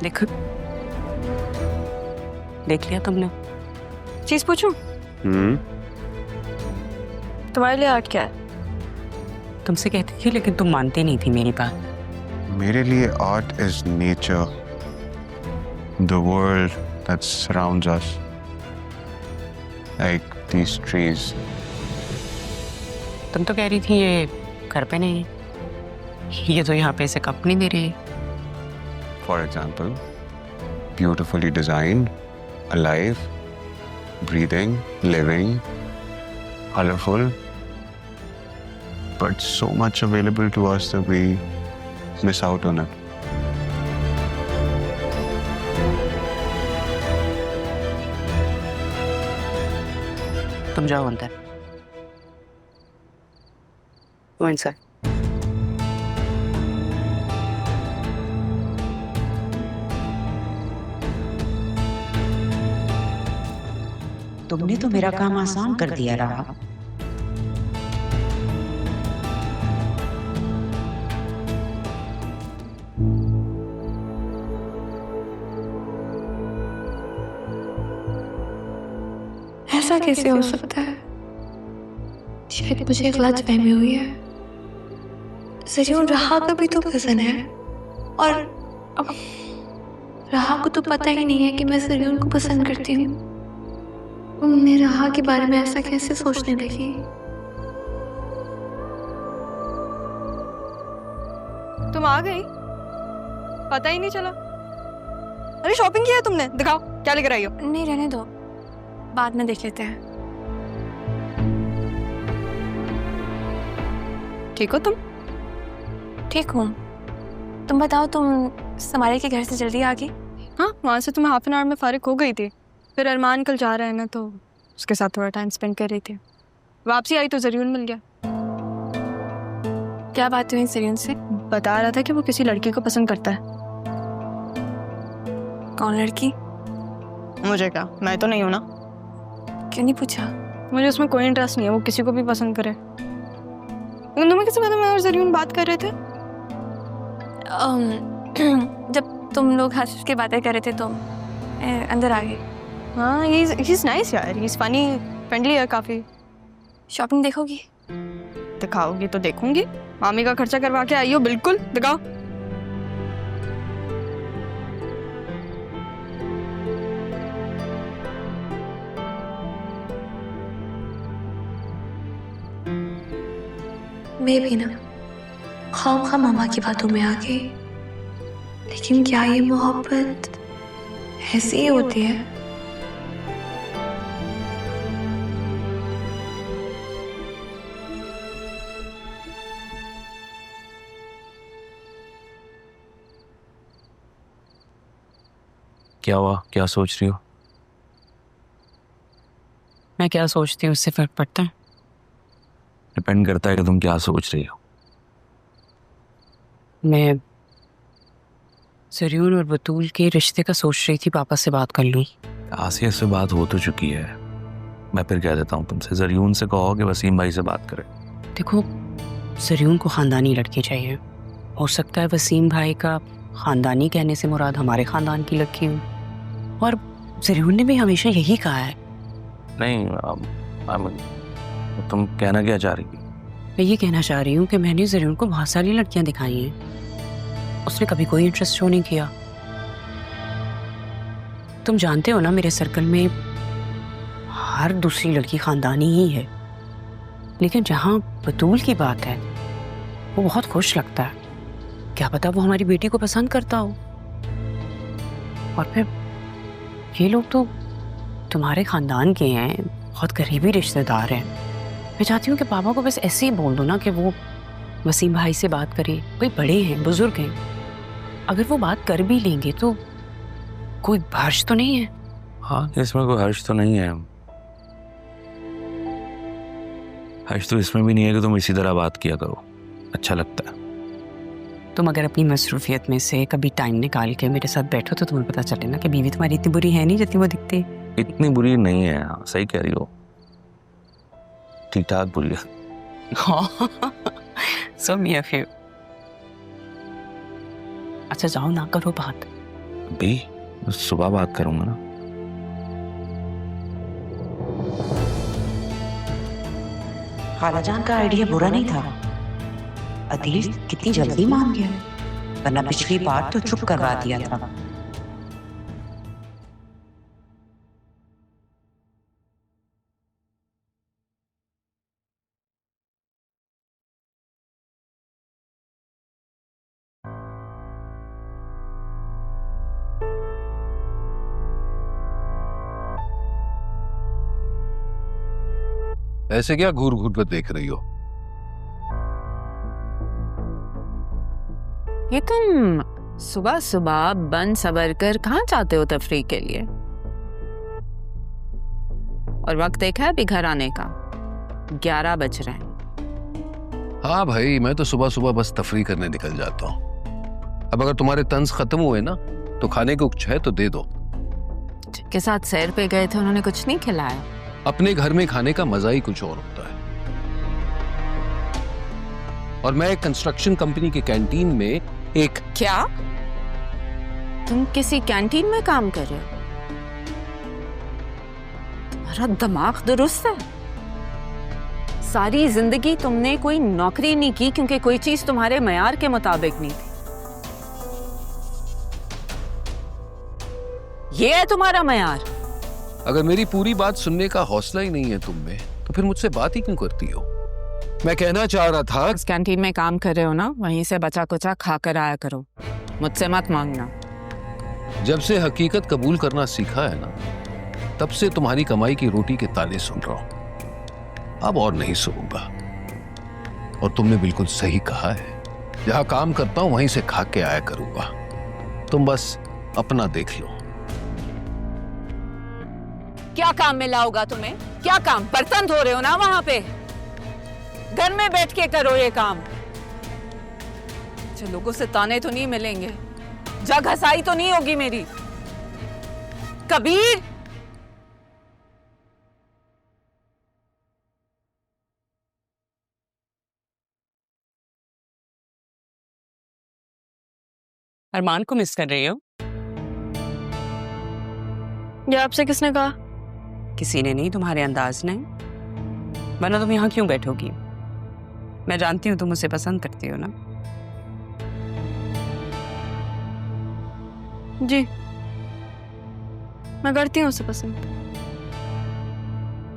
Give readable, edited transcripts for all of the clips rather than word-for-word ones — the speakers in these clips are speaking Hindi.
देख देख लिया तुमने? चीज पूछूं? तुम्हारे लिए आर्ट क्या है? तुमसे कहती थी लेकिन तुम मानती नहीं थी मेरी बात। मेरे लिए art is nature, the world that surrounds us, like these trees. तुम तो कह रही थी ये घर पे नहीं है, ये तो यहाँ पे इसे कप नहीं दे रही। For example, beautifully designed, alive, breathing, living, colorful, but so much available to us that we miss out on it. तुम जाओ अंदर। Go inside. तुमने तो मेरा काम आसान कर दिया रहा। ऐसा कैसे हो सकता है? शायद मुझे गलतफहमी हुई है। जरूर राहा का भी तो पसंद है, और अब राहा को तो पता ही नहीं है कि मैं जरूर को पसंद करती हूँ। मैं राहा के बारे में ऐसा कैसे सोचने लगी? तुम आ गई? पता ही नहीं चला। अरे शॉपिंग किया है तुमने? दिखाओ क्या लेकर आई हो। नहीं, रहने दो, बाद में देख लेते हैं। ठीक हो तुम? ठीक हूँ। तुम बताओ, तुम समारी के घर से जल्दी आ गई? हाँ, वहाँ से तुम्हें हाफ एन आवर में फारिग हो गई थी। फिर अरमान कल जा रहा है ना, तो उसके साथ थोड़ा टाइम स्पेंड कर रही थी। वापसी आई तो जरीन मिल गया। क्या बात हुई जरीन से? बता रहा था कि वो किसी लड़की को पसंद करता है। कौन लड़की? मुझे क्या, मैं तो नहीं हूँ ना। क्यों नहीं पूछा? मुझे उसमें कोई इंटरेस्ट नहीं है, वो किसी को भी पसंद करे। लेकिन तुम्हें किसी बात में मैं और जरीन बात कर रहे थे? जब तुम लोग हंस के बातें कर रहे थे तो अंदर आ गई। हाँ, ही इज नाइस यार, ही इज फनी, फ्रेंडली है काफी। शॉपिंग देखोगी? दिखाओगी तो देखूंगी। मामी का खर्चा करवा के आई हो, बिल्कुल दिखाओ। मैं भी ना खामखा मामा की बातों में आ गई। लेकिन क्या ये मोहब्बत ऐसी ही होती है? क्या हुआ? क्या सोच रही हो? मैं क्या सोचती हूँ उससे फर्क पड़ता है? डिपेंड करता है कि तुम क्या सोच रही हो। मैं जरीन और बतूल के रिश्ते का सोच रही थी, पापा से बात कर लूँ। आसिया से बात हो तो चुकी है। मैं फिर कह देता हूँ तुमसे, जरीन से कहो कि वसीम भाई से बात करें। देखो, जरीन को खानदानी लड़की चाहिए। हो सकता है वसीम भाई का खानदानी कहने से मुराद हमारे खानदान की लड़की हो, और जरीन ने भी हमेशा यही कहा है। नहीं, तुम कहना क्या चाह रही? मैं ये कहना चाह रही हूँ कि मैंने जरीन को बहुत सारी लड़कियां दिखाई हैं, उसने कभी कोई इंटरेस्ट शो नहीं किया। तुम जानते हो ना, मेरे सर्कल में हर दूसरी लड़की खानदानी ही है। लेकिन जहाँ बतूल की बात है, वो बहुत खुश लगता है। क्या पता वो हमारी बेटी को पसंद करता हो। और फिर ये लोग तो तुम्हारे खानदान के हैं, बहुत करीबी रिश्तेदार हैं। मैं चाहती हूँ कि पापा को बस ऐसे ही बोल दो ना कि वो वसीम भाई से बात करे। कोई बड़े हैं, बुजुर्ग हैं, अगर वो बात कर भी लेंगे तो कोई हर्ष तो नहीं है। हाँ, इसमें कोई हर्ष तो नहीं है। हर्ष तो इसमें भी नहीं है कि तुम इसी तरह बात किया करो, अच्छा लगता है। तुम अगर अपनी मसरूफियत में से कभी टाइम निकाल के मेरे साथ बैठो तो तुम्हें पता चले ना कि बीवी तुम्हारी इतनी बुरी है नहीं जितनी वो दिखती है। इतनी बुरी नहीं है। हाँ, सही कह रही हो, ठीक ठाक बुरी है। सो मी ऑफ यू। अच्छा जाओ ना, करो बात। अभी सुबह बात करूंगा ना। खालाजान का आइडिया बुरा नहीं था। अदील कितनी जल्दी मान गया, वरना पिछली बार तो चुप करवा दिया था। ऐसे क्या घूर घूर कर देख रही हो? ये तुम सुबह सुबह बन सबर कर कहाँ जाते हो तफरीह के लिए? और वक्त देखा है अभी घर आने का, 11 बज रहे हैं। हाँ भाई, मैं तो सुबह सुबह बस तफरीह करने निकल जाता हूँ। अब अगर तुम्हारे तंज खत्म हुए ना तो खाने को कुछ है तो दे दो। जिनके साथ सैर पे गए थे उन्होंने कुछ नहीं खिलाया? अपने घर में खाने का मजा ही कुछ और होता है। और मैं एक कंस्ट्रक्शन कंपनी के कैंटीन में एक क्या? तुम किसी कैंटीन में काम कर रहे हो? तुम्हारा दिमाग दुरुस्त है? सारी जिंदगी तुमने कोई नौकरी नहीं की क्योंकि कोई चीज तुम्हारे मयार के मुताबिक नहीं थी। ये है तुम्हारा मयार? अगर मेरी पूरी बात सुनने का हौसला ही नहीं है तुम में तो फिर मुझसे बात ही क्यों करती हो? मैं कहना चाह रहा था, उस कैंटीन में काम कर रहे हो ना, वहीं से बचा कुचा खा कर आया करो, मुझसे मत मांगना। जब से हकीकत कबूल करना सीखा है ना, तब से तुम्हारी कमाई की रोटी के ताने सुन रहा हूं। अब और नहीं सुनूंगा। और तुमने बिल्कुल सही कहा है, जहां काम करता हूं वहीं से खा के आया करूंगा। तुम बस अपना देख लो। क्या काम मिला होगा तुम्हें? क्या काम? बर्तन धो रहे हो ना वहां पे? घर में बैठ के करो ये काम। अच्छा, लोगों से ताने तो नहीं मिलेंगे, जग हसाई तो नहीं होगी मेरी? कबीर, अरमान को मिस कर रही हो? ये आपसे किसने कहा? किसी ने नहीं, तुम्हारे अंदाज ने। वरना तुम यहाँ क्यों बैठोगी? मैं जानती हूँ तुम उसे पसंद करती हो ना। जी, मैं करती हूँ उसे पसंद।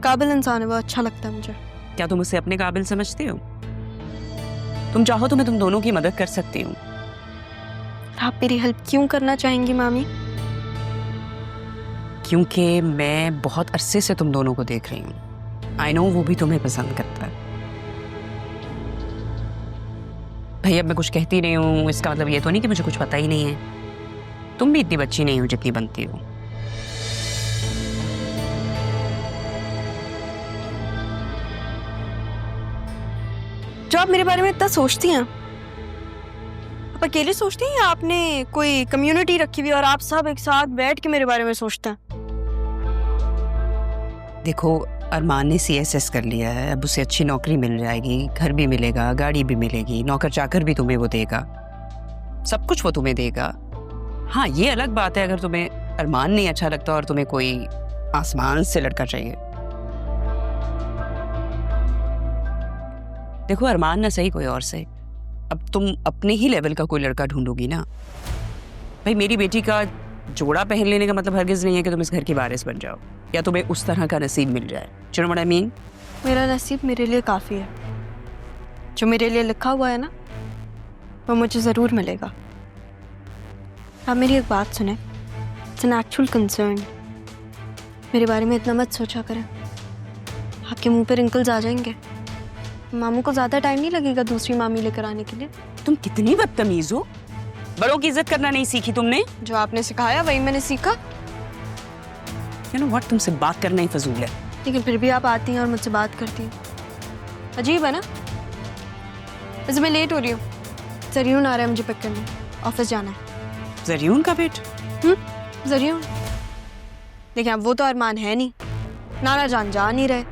काबिल इंसान है वो, अच्छा लगता है मुझे। क्या तुम उसे अपने काबिल समझती हो? तुम चाहो तो मैं तुम दोनों की मदद कर सकती हूँ। आप मेरी हेल्प क्यों करना चाहेंगी मामी? क्योंकि मैं बहुत अरसे से तुम दोनों को देख रही हूँ। आई नो वो भी तुम्हें पसंद करता है। भाई अब मैं कुछ कहती नहीं हूँ, इसका मतलब ये तो नहीं कि मुझे कुछ पता ही नहीं है। तुम भी इतनी बच्ची नहीं हो जितनी बनती हो। जो आप मेरे बारे में इतना सोचती हैं, आप अकेले सोचती हैं या आपने कोई कम्युनिटी रखी हुई और आप सब एक साथ बैठ के मेरे बारे में सोचते हैं? देखो, अरमान ने CSS कर लिया है, अब उसे अच्छी नौकरी मिल जाएगी, घर भी मिलेगा, गाड़ी भी मिलेगी, नौकर चाकर भी तुम्हें वो देगा, सब कुछ वो तुम्हें देगा। हाँ, ये अलग बात है अगर तुम्हें अरमान नहीं अच्छा लगता और तुम्हें कोई आसमान से लड़का चाहिए। देखो, अरमान ना सही कोई और से, अब तुम अपने ही लेवल का कोई लड़का ढूंढोगी ना। भाई मेरी बेटी का जोड़ा पहन लेने का मतलब हरगिज नहीं है कि तुम इस घर की वारिस बन जाओ या तुम्हें उस तरह का नसीब मिल जाए। You know what I mean? मेरा नसीब मेरे लिए काफ़ी है। जो मेरे लिए लिखा हुआ है ना, वो मुझे ज़रूर मिलेगा। आप मेरी एक बात सुने, इट्स एन एक्चुअल कंसर्न। मेरे बारे में इतना मत सोचा करें, आपके मुंह पे रिंकल्स आ जाएंगे। मामू को ज़्यादा टाइम नहीं लगेगा दूसरी मामी लेकर आने के लिए। तुम कितनी बदतमीज हो, बड़ों की इज्जत करना नहीं सीखी तुमने। जो आपने सिखाया वही मैंने सीखा। You know what, तुमसे बात करना ही फजूल है। लेकिन फिर भी आप आती हैं और मुझसे बात करती हैं, अजीब है ना। वैसे मैं लेट हो रही हूँ, जरियून आ रहा है मुझे पिक करने, ऑफिस जाना है। जरियून का बेट? जरियून, लेकिन अब वो तो अरमान है नहीं, नाना जान जा नहीं रहे,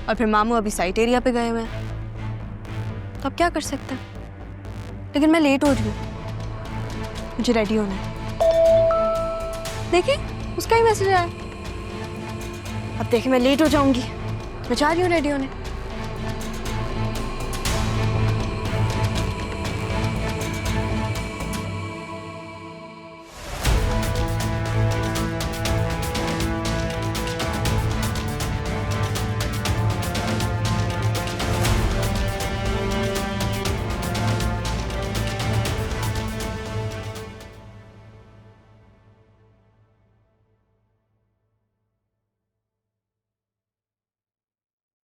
और फिर मामू अभी साइट एरिया पे गए हुए हैं, तो अब क्या कर सकते हैं। लेकिन मैं लेट हो रही हूँ, मुझे रेडी होना है। देखिए उसका ही मैसेज आया। अब देखिए मैं लेट हो जाऊंगी। मैं जा रही हूँ रेडी होने।